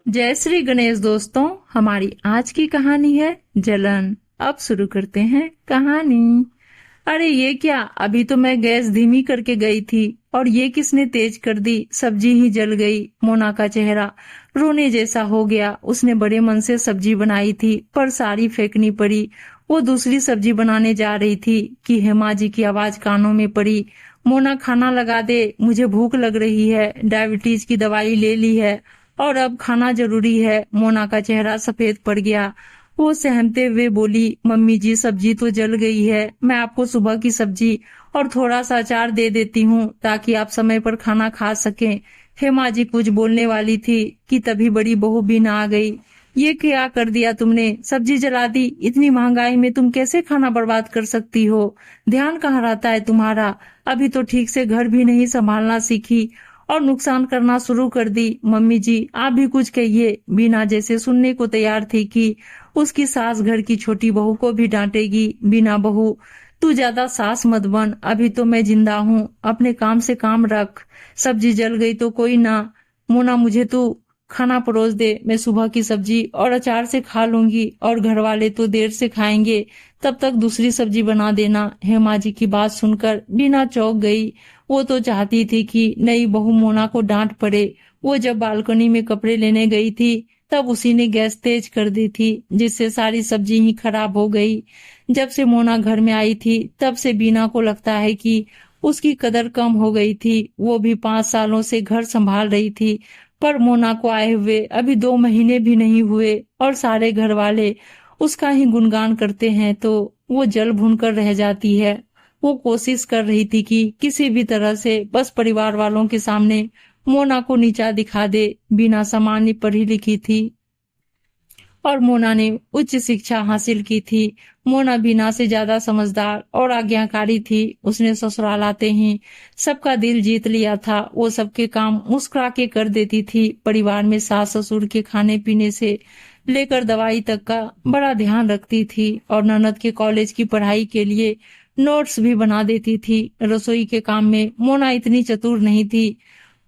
जय श्री गणेश दोस्तों। हमारी आज की कहानी है जलन। अब शुरू करते हैं कहानी। अरे ये क्या, अभी तो मैं गैस धीमी करके गई थी और ये किसने तेज कर दी, सब्जी ही जल गई। मोना का चेहरा रोने जैसा हो गया। उसने बड़े मन से सब्जी बनाई थी पर सारी फेंकनी पड़ी। वो दूसरी सब्जी बनाने जा रही थी कि हेमा जी की आवाज कानों में पड़ी। मोना खाना लगा दे, मुझे भूख लग रही है, डायबिटीज की दवाई ले ली है और अब खाना जरूरी है। मोना का चेहरा सफेद पड़ गया। वो सहमते हुए बोली, मम्मी जी सब्जी तो जल गई है, मैं आपको सुबह की सब्जी और थोड़ा सा अचार दे देती हूँ ताकि आप समय पर खाना खा सकें। हेमा जी कुछ बोलने वाली थी कि तभी बड़ी बहू बीना आ गई। ये क्या कर दिया तुमने, सब्जी जला दी। इतनी महंगाई में तुम कैसे खाना बर्बाद कर सकती हो? ध्यान कहाँ रहता है तुम्हारा? अभी तो ठीक से घर भी नहीं संभालना सीखी और नुकसान करना शुरू कर दी। मम्मी जी आप भी कुछ कहिए। बीना जैसे सुनने को तैयार थी कि उसकी सास घर की छोटी बहू को भी डांटेगी। बीना बहू तू ज्यादा सास मत बन, अभी तो मैं जिंदा हूँ, अपने काम से काम रख। सब्जी जल गई तो कोई ना, मोना मुझे तू खाना परोस दे, मैं सुबह की सब्जी और अचार से खा लूंगी और घर वाले तो देर से खाएंगे, तब तक दूसरी सब्जी बना देना। हेमा जी की बात सुनकर बीना चौंक गई। वो तो चाहती थी कि नई बहू मोना को डांट पड़े। वो जब बालकनी में कपड़े लेने गई थी तब उसी ने गैस तेज कर दी थी, जिससे सारी सब्जी ही खराब हो गई। जब से मोना घर में आई थी तब से बीना को लगता है कि उसकी कदर कम हो गई थी। वो भी 5 सालों से घर संभाल रही थी, पर मोना को आए हुए अभी 2 महीने भी नहीं हुए और सारे घर वाले उसका ही गुणगान करते हैं तो वो जल भून कर रह जाती है। वो कोशिश कर रही थी कि किसी भी तरह से बस परिवार वालों के सामने मोना को नीचा दिखा दे। बिना सामान्य पढ़ी लिखी थी और मोना ने उच्च शिक्षा हासिल की थी। मोना बीना से ज्यादा समझदार और आज्ञाकारी थी। उसने ससुराल आते ही सबका दिल जीत लिया था। वो सबके काम मुस्कुरा के कर देती थी। परिवार में सास ससुर के खाने पीने से लेकर दवाई तक का बड़ा ध्यान रखती थी और ननद के कॉलेज की पढ़ाई के लिए नोट्स भी बना देती थी। रसोई के काम में मोना इतनी चतुर नहीं थी,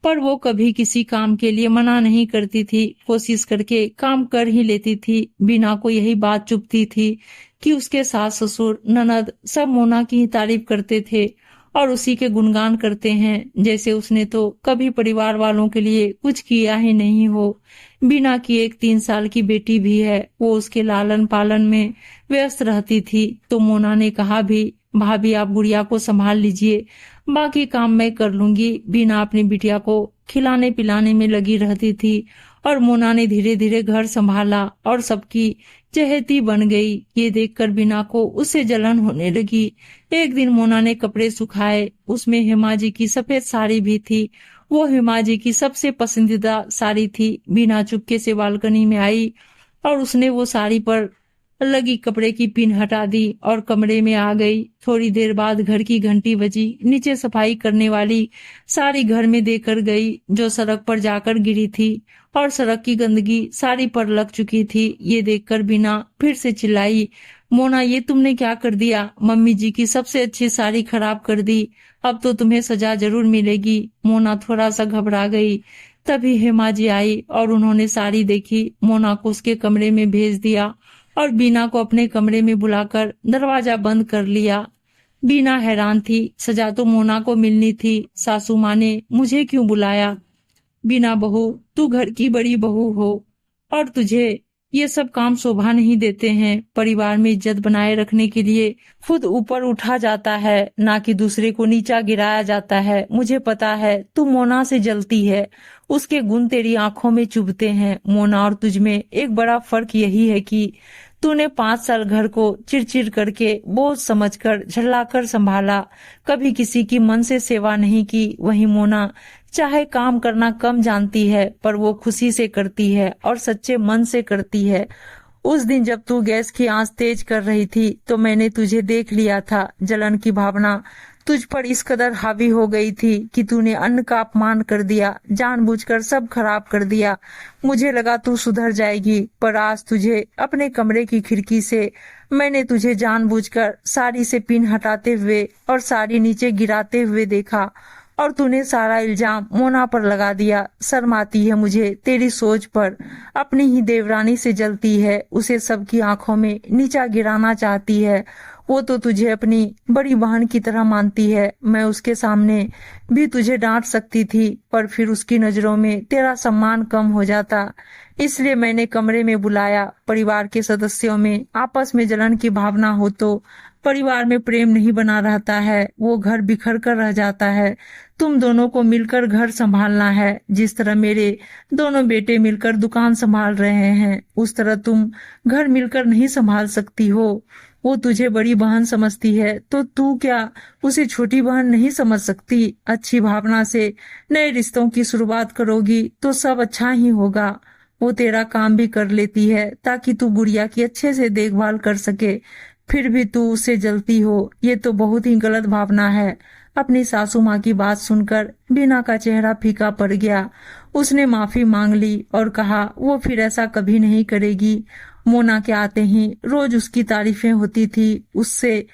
पर वो कभी किसी काम के लिए मना नहीं करती थी, कोशिश करके काम कर ही लेती थी। बीना को यही बात चुभती थी कि उसके सास ससुर ननद सब मोना की ही तारीफ करते थे और उसी के गुणगान करते हैं, जैसे उसने तो कभी परिवार वालों के लिए कुछ किया ही नहीं हो। बीना की एक 3 साल की बेटी भी है, वो उसके लालन पालन में व्यस्त रहती थी। तो मोना ने कहा भी, भाभी आप गुड़िया को संभाल लीजिए, बाकी काम मैं कर लूंगी। बीना अपनी बिटिया को खिलाने पिलाने में लगी रहती थी और मोना ने धीरे धीरे घर संभाला और सबकी चहेती बन गई। ये देखकर बीना को उससे जलन होने लगी। एक दिन मोना ने कपड़े सुखाए, उसमें हेमा जी की सफेद साड़ी भी थी। वो हेमा जी की सबसे पसंदीदा साड़ी थी। बीना चुपके से बालकनी में आई और उसने वो साड़ी पर लगी कपड़े की पिन हटा दी और कमरे में आ गई। थोड़ी देर बाद घर की घंटी बजी। नीचे सफाई करने वाली साड़ी घर में देकर गई, जो सड़क पर जाकर गिरी थी और सड़क की गंदगी साड़ी पर लग चुकी थी। ये देखकर बीना फिर से चिल्लाई, मोना ये तुमने क्या कर दिया? मम्मी जी की सबसे अच्छी साड़ी खराब कर दी, अब तो तुम्हें सजा जरूर मिलेगी। मोना थोड़ा सा घबरा गई। तभी हेमा जी आई और उन्होंने साड़ी देखी। मोना को उसके कमरे में भेज दिया और बीना को अपने कमरे में बुलाकर दरवाजा बंद कर लिया। बीना हैरान थी, सजा तो मोना को मिलनी थी, सासू माँ ने मुझे क्यों बुलाया? बीना बहू, तू घर की बड़ी बहू हो और तुझे ये सब काम शोभा नहीं देते हैं। परिवार में इज्जत बनाए रखने के लिए खुद ऊपर उठा जाता है, ना कि दूसरे को नीचा गिराया जाता है। मुझे पता है तू मोना से जलती है, उसके गुण तेरी आंखों में चुभते हैं। मोना और तुझ में एक बड़ा फर्क यही है कि तूने 5 साल घर को चिड़चिड़ करके बोझ समझकर झल्लाकर संभाला, कभी किसी की मन से सेवा नहीं की। वही मोना चाहे काम करना कम जानती है, पर वो खुशी से करती है और सच्चे मन से करती है। उस दिन जब तू गैस की आंच तेज कर रही थी तो मैंने तुझे देख लिया था। जलन की भावना तुझ पर इस कदर हावी हो गई थी कि तूने अन्न का अपमान कर दिया, जानबूझकर सब खराब कर दिया। मुझे लगा तू सुधर जाएगी, पर आज तुझे अपने कमरे की खिड़की से मैंने तुझे जानबूझकर साड़ी से पिन हटाते हुए और साड़ी नीचे गिराते हुए देखा और तूने सारा इल्जाम मोना पर लगा दिया। शर्म आती है मुझे तेरी सोच पर। अपनी ही देवरानी से जलती है, उसे सबकी आंखों में नीचा गिराना चाहती है। वो तो तुझे अपनी बड़ी बहन की तरह मानती है। मैं उसके सामने भी तुझे डांट सकती थी, पर फिर उसकी नजरों में तेरा सम्मान कम हो जाता। इसलिए मैंने कमरे में बुलाया। परिवार के सदस्यों में आपस में जलन की भावना हो तो परिवार में प्रेम नहीं बना रहता है, वो घर बिखर कर रह जाता है। तुम दोनों को मिलकर घर संभालना है। जिस तरह मेरे दोनों बेटे मिलकर दुकान संभाल रहे हैं, उस तरह तुम घर मिलकर नहीं संभाल सकती हो। वो तुझे बड़ी बहन समझती है तो तू क्या उसे छोटी बहन नहीं समझ सकती? अच्छी भावना से नए रिश्तों की शुरुआत करोगी तो सब अच्छा ही होगा। वो तेरा काम भी कर लेती है ताकि तू गुड़िया की अच्छे से देखभाल कर सके, फिर भी तू उससे जलती हो। ये तो बहुत ही गलत भावना है। अपनी सासू माँ की बात सुनकर बीना का चेहरा फीका पड़ गया। उसने माफी मांग ली और कहा वो फिर ऐसा कभी नहीं करेगी। मोना के आते ही रोज उसकी तारीफें होती थी उससे।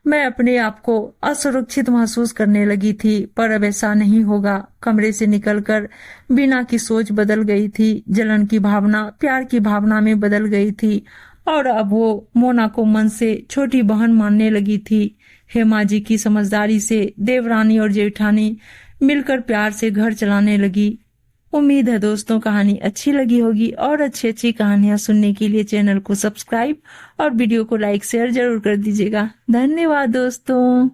मैं अपने आप को असुरक्षित महसूस करने लगी थी, पर अब ऐसा नहीं होगा। कमरे से निकलकर बीना की सोच बदल गई थी। जलन की भावना प्यार की भावना में बदल गई थी और अब वो मोना को मन से छोटी बहन मानने लगी थी। हेमा जी की समझदारी से देवरानी और जेठानी मिलकर प्यार से घर चलाने लगी। उम्मीद है दोस्तों कहानी अच्छी लगी होगी और अच्छी अच्छी कहानियां सुनने के लिए चैनल को सब्सक्राइब और वीडियो को लाइक शेयर जरूर कर दीजिएगा। धन्यवाद दोस्तों।